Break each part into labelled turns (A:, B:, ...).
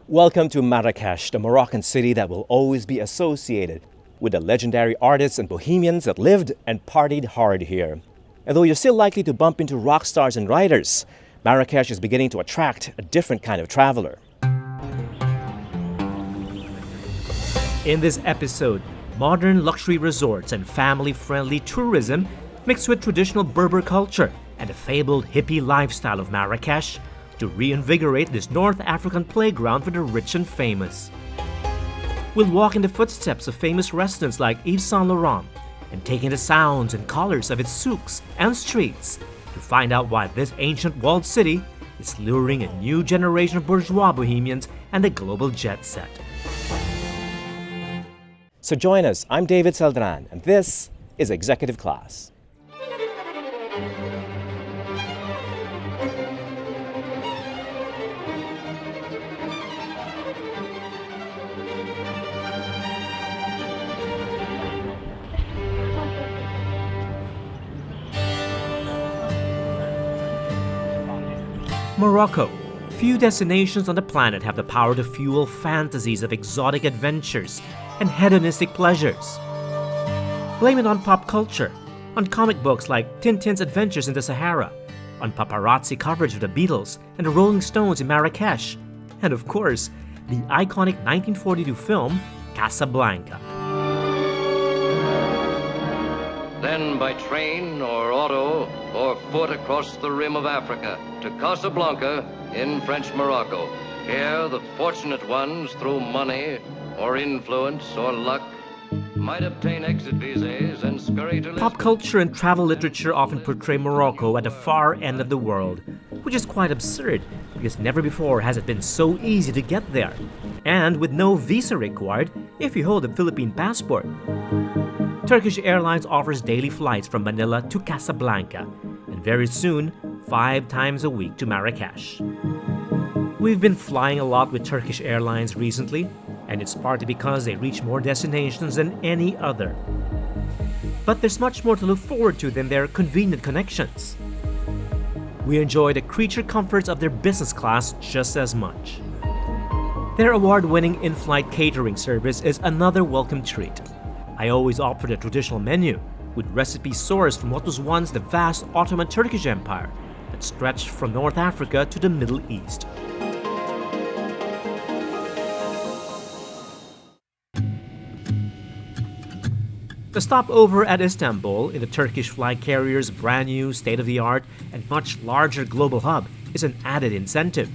A: Welcome to Marrakesh, the Moroccan city that will always be associated with the legendary artists and bohemians that lived and partied hard here. And though you're still likely to bump into rock stars and writers, Marrakesh is beginning to attract a different kind of traveler. In this episode, modern luxury resorts and family-friendly tourism mixed with traditional Berber culture and the fabled hippie lifestyle of Marrakesh to reinvigorate this North African playground for the rich and famous. We'll walk in the footsteps of famous residents like Yves Saint Laurent and take in the sounds and colors of its souks and streets to find out why this ancient walled city is luring a new generation of bourgeois bohemians and the global jet set. So join us, I'm David Celdran, and this is Executive Class. Morocco. Few destinations on the planet have the power to fuel fantasies of exotic adventures and hedonistic pleasures. Blame it on pop culture, on comic books like Tintin's Adventures in the Sahara, on paparazzi coverage of the Beatles and the Rolling Stones in Marrakesh, and of course, the iconic 1942 film Casablanca.
B: Then by train or auto or foot across the rim of Africa to Casablanca in French Morocco. Here the fortunate ones, through money or influence or luck, might obtain exit visas and scurry to
A: Pop culture and travel literature often portray Morocco at the far end of the world, which is quite absurd because never before has it been so easy to get there, and with no visa required if you hold a Philippine passport. Turkish Airlines offers daily flights from Manila to Casablanca, and very soon, 5 times a week to Marrakesh. We've been flying a lot with Turkish Airlines recently, and it's partly because they reach more destinations than any other. But there's much more to look forward to than their convenient connections. We enjoy the creature comforts of their business class just as much. Their award-winning in-flight catering service is another welcome treat. I always opt for the traditional menu, with recipes sourced from what was once the vast Ottoman Turkish Empire that stretched from North Africa to the Middle East. The stopover at Istanbul in the Turkish flag carrier's brand new, state-of-the-art, and much larger global hub is an added incentive.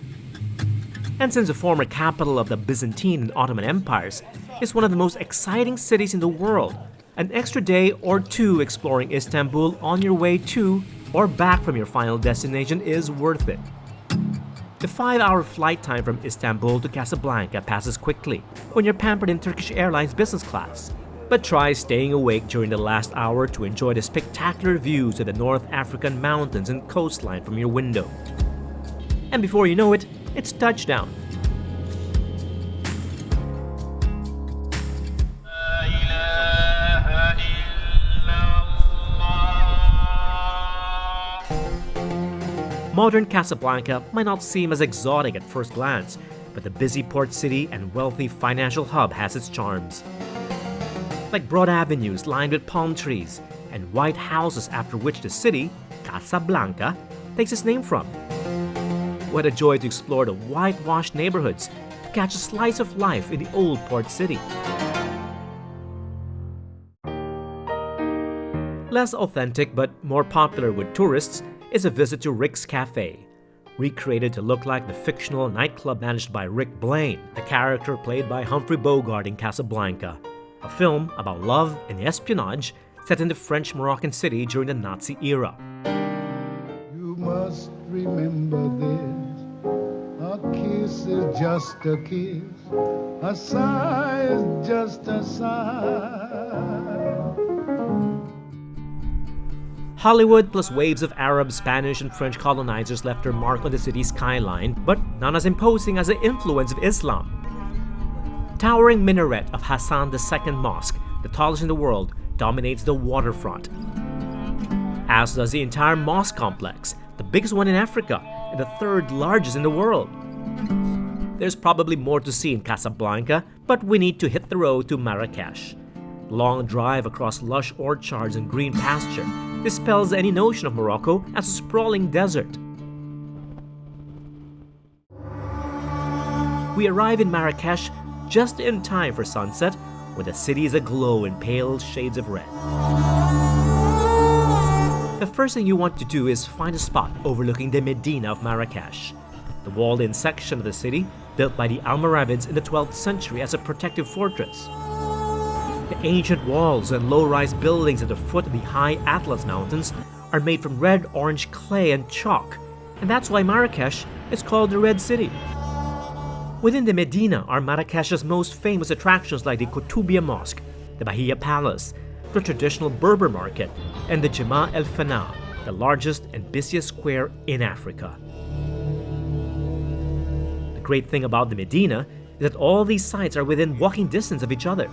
A: And since the former capital of the Byzantine and Ottoman empires is one of the most exciting cities in the world, an extra day or two exploring Istanbul on your way to or back from your final destination is worth it. The 5-hour flight time from Istanbul to Casablanca passes quickly when you're pampered in Turkish Airlines business class. But try staying awake during the last hour to enjoy the spectacular views of the North African mountains and coastline from your window. And before you know it, it's touchdown. Modern Casablanca might not seem as exotic at first glance, but the busy port city and wealthy financial hub has its charms. Like broad avenues lined with palm trees and white houses after which the city, Casablanca, takes its name from. What a joy to explore the whitewashed neighborhoods to catch a slice of life in the old port city. Less authentic but more popular with tourists is a visit to Rick's Cafe, recreated to look like the fictional nightclub managed by Rick Blaine, the character played by Humphrey Bogart in Casablanca, a film about love and espionage set in the French Moroccan city during the Nazi era.
C: You must remember this, a kiss is just a kiss, a sigh is just a sigh.
A: Hollywood plus waves of Arab, Spanish, and French colonizers left their mark on the city's skyline, but none as imposing as the influence of Islam. Towering minaret of Hassan II Mosque, the tallest in the world, dominates the waterfront. As does the entire mosque complex, the biggest one in Africa and the third largest in the world. There's probably more to see in Casablanca, but we need to hit the road to Marrakesh. The long drive across lush orchards and green pasture dispels any notion of Morocco as a sprawling desert. We arrive in Marrakesh just in time for sunset, where the city is aglow in pale shades of red. The first thing you want to do is find a spot overlooking the Medina of Marrakesh, the walled-in section of the city built by the Almoravids in the 12th century as a protective fortress. The ancient walls and low-rise buildings at the foot of the high Atlas Mountains are made from red-orange clay and chalk, and that's why Marrakesh is called the Red City. Within the Medina are Marrakesh's most famous attractions like the Koutoubia Mosque, the Bahia Palace, the traditional Berber market, and the Jama El Fana, the largest and busiest square in Africa. The great thing about the Medina is that all these sites are within walking distance of each other.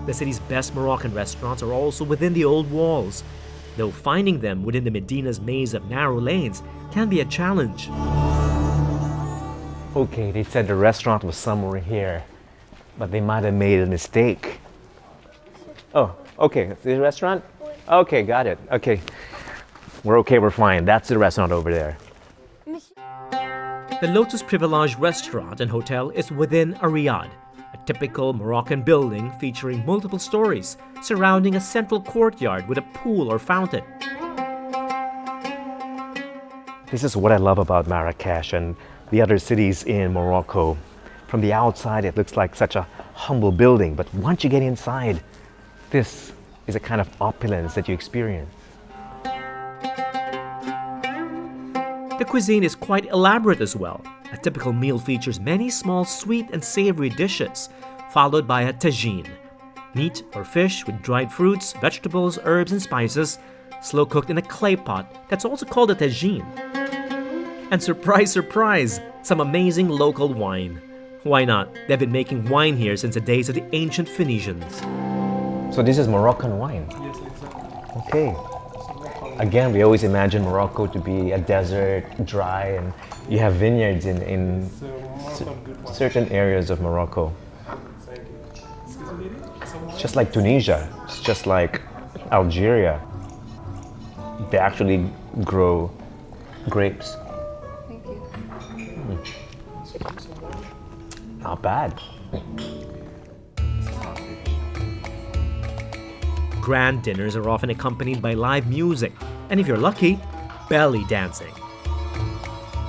A: The city's best Moroccan restaurants are also within the old walls, though finding them within the Medina's maze of narrow lanes can be a challenge.
D: Okay, they said the restaurant was somewhere here, but they might have made a mistake. Oh, okay, the restaurant? Okay, got it. Okay, we're fine. That's the restaurant over there.
A: The Lotus Privilege restaurant and hotel is within a riad, a typical Moroccan building featuring multiple stories, surrounding a central courtyard with a pool or fountain.
D: This is what I love about Marrakesh and the other cities in Morocco. From the outside, it looks like such a humble building, but once you get inside, this is a kind of opulence that you experience.
A: The cuisine is quite elaborate as well. A typical meal features many small sweet and savory dishes, followed by a tagine, meat or fish with dried fruits, vegetables, herbs, and spices, slow cooked in a clay pot that's also called a tagine. And surprise, surprise, some amazing local wine. Why not? They've been making wine here since the days of the ancient Phoenicians.
D: So this is Moroccan wine?
E: Yes, exactly.
D: Okay. Again, we always imagine Morocco to be a desert, dry, and you have vineyards in certain areas of Morocco. It's just like Tunisia, it's just like Algeria. They actually grow grapes.
F: Thank you.
D: Not bad.
A: Grand dinners are often accompanied by live music, and if you're lucky, belly dancing.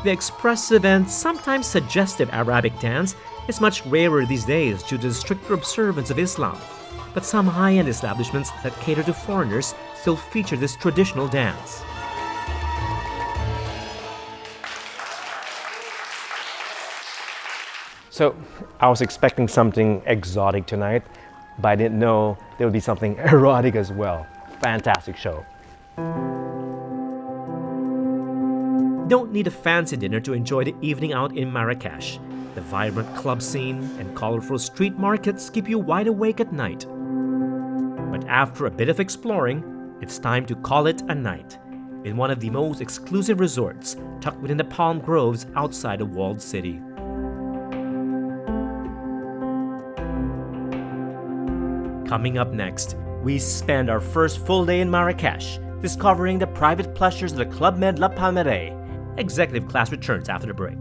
A: The expressive and sometimes suggestive Arabic dance is much rarer these days due to the stricter observance of Islam, but some high-end establishments that cater to foreigners still feature this traditional dance.
D: So I was expecting something exotic tonight, but I didn't know there would be something erotic as well. Fantastic show.
A: Don't need a fancy dinner to enjoy the evening out in Marrakesh. The vibrant club scene and colorful street markets keep you wide awake at night. But after a bit of exploring, it's time to call it a night in one of the most exclusive resorts tucked within the palm groves outside a walled city. Coming up next, we spend our first full day in Marrakesh discovering the private pleasures of the Club Med La Palmeraie. Executive class returns after the break.